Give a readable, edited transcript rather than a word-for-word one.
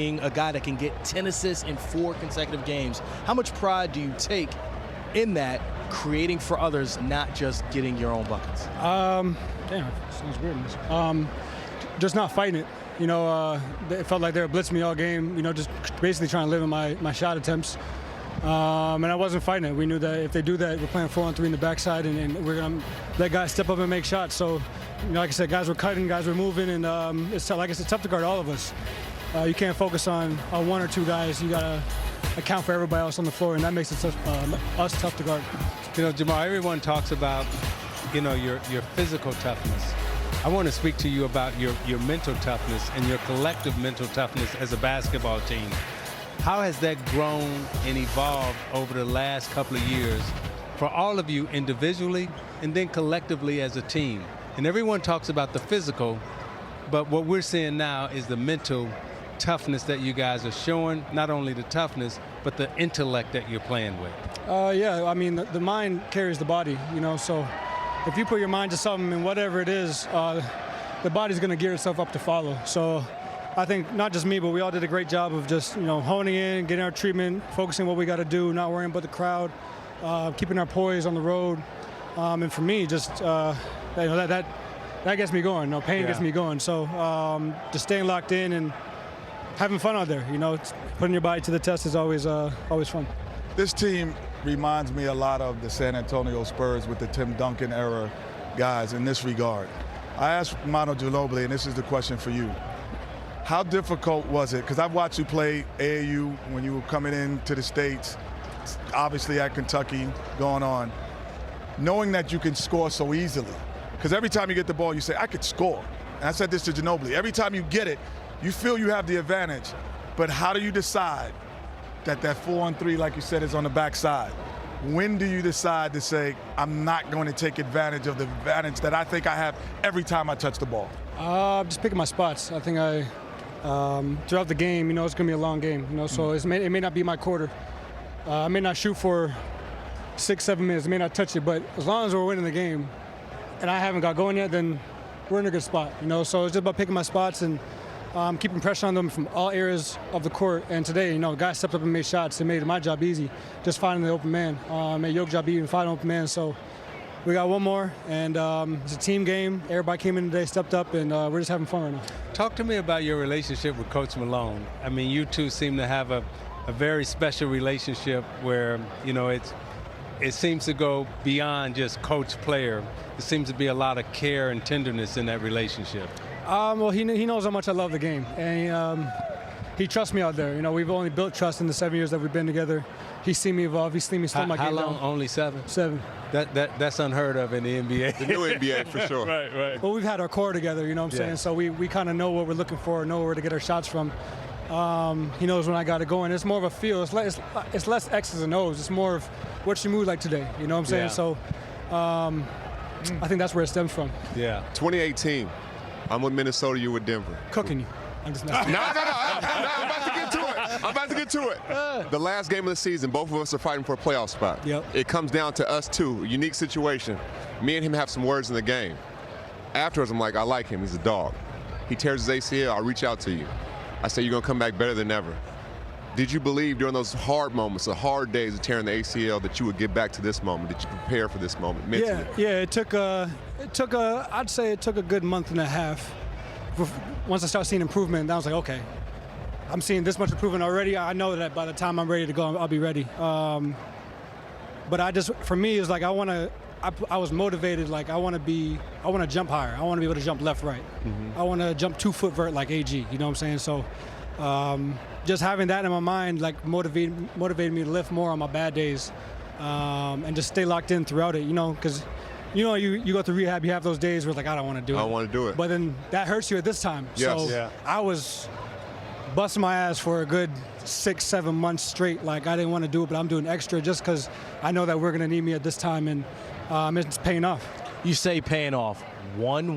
being a guy that can get 10 assists in 4 consecutive games. How much pride do you take in that, creating for others, not just getting your own buckets? Damn, sounds weird. Just not fighting it. You know, it felt like they were blitzing me all game, you know, just basically trying to limit my shot attempts. And I wasn't fighting it. We knew that if they do that, we're playing 4-on-3 in the backside, and we're going to let guys step up and make shots. So, you know, like I said, guys were cutting, guys were moving, and it's like I said, tough to guard all of us. You can't focus on 1 or 2 guys. You got to account for everybody else on the floor, and that makes it us tough to guard. You know, Jamal, everyone talks about, you know, your physical toughness. I want to speak to you about your mental toughness and your collective mental toughness as a basketball team. How has that grown and evolved over the last couple of years for all of you individually and then collectively as a team? And everyone talks about the physical, but what we're seeing now is the mental toughness that you guys are showing, not only the toughness, but the intellect that you're playing with. Yeah, I mean, the mind carries the body, you know, so if you put your mind to something and whatever it is, the body's going to gear itself up to follow. So I think not just me, but we all did a great job of just, you know, honing in, getting our treatment, focusing on what we got to do, not worrying about the crowd, keeping our poise on the road. And for me, just you know, that gets me going. You know, pain gets me going. So just staying locked in and having fun out there. You know, putting your body to the test is always fun. This team reminds me a lot of the San Antonio Spurs with the Tim Duncan era guys in this regard. I asked Manu Ginobili, and this is the question for you. How difficult was it? Because I've watched you play AAU when you were coming into the States, obviously at Kentucky, going on, knowing that you can score so easily. Because every time you get the ball, you say, I could score. And I said this to Ginobili. Every time you get it, you feel you have the advantage. But how do you decide that 4-on-3, like you said, is on the backside? When do you decide to say, I'm not going to take advantage of the advantage that I think I have every time I touch the ball? Just picking my spots. I think throughout the game, you know, it's going to be a long game, you know, so it may not be my quarter. I may not shoot for 6-7 minutes, I may not touch it, but as long as we're winning the game and I haven't got going yet, then we're in a good spot, you know, so it's just about picking my spots and keeping pressure on them from all areas of the court. And today, you know, guys stepped up and made shots. It made my job easy, just finding the open man. Made Yoke's job easy and finding open man. So we got one more, and it's a team game. Everybody came in today, stepped up, and we're just having fun right now. Talk to me about your relationship with Coach Malone. I mean, you two seem to have a very special relationship where, you know, it seems to go beyond just coach-player. There seems to be a lot of care and tenderness in that relationship. Well, he knows how much I love the game, and he trusts me out there. You know, we've only built trust in the 7 years that we've been together. He's seen me evolve. He's seen me slow my game down. How long? Only 7? 7. That's unheard of in the NBA. The new NBA, for sure. Right. Well, we've had our core together, you know what I'm saying? So we kind of know what we're looking for, know where to get our shots from. He knows when I got to go, and it's more of a feel. It's less X's and O's. It's more of what's your mood like today, you know what I'm saying? So I think that's where it stems from. Yeah. 2018. I'm with Minnesota, you with Denver. Cooking you. I'm just not. No. I'm about to get to it. The last game of the season, both of us are fighting for a playoff spot. Yep. It comes down to us two. Unique situation. Me and him have some words in the game. Afterwards, I'm like, I like him. He's a dog. He tears his ACL. I'll reach out to you. I say, you're going to come back better than ever. Did you believe during those hard moments, the hard days of tearing the ACL, that you would get back to this moment? Did you prepare for this moment mentally? Yeah. I'd say it took a good month and a half. Once I started seeing improvement, I was like, okay, I'm seeing this much improvement already. I know that by the time I'm ready to go, I'll be ready. But for me, it's like I was motivated. Like I want to jump higher. I want to be able to jump left, right. Mm-hmm. I want to jump 2-foot vert like AG. You know what I'm saying? So just having that in my mind, like motivated me to lift more on my bad days, and just stay locked in throughout it. You know, because you know you go through rehab, you have those days where it's like I don't want to do it. I don't want to do it. But then that hurts you at this time. Yes. So I was busting my ass for a good 6-7 months straight. Like I didn't want to do it, but I'm doing extra just because I know that we're gonna need me at this time, and it's paying off. You say paying off. One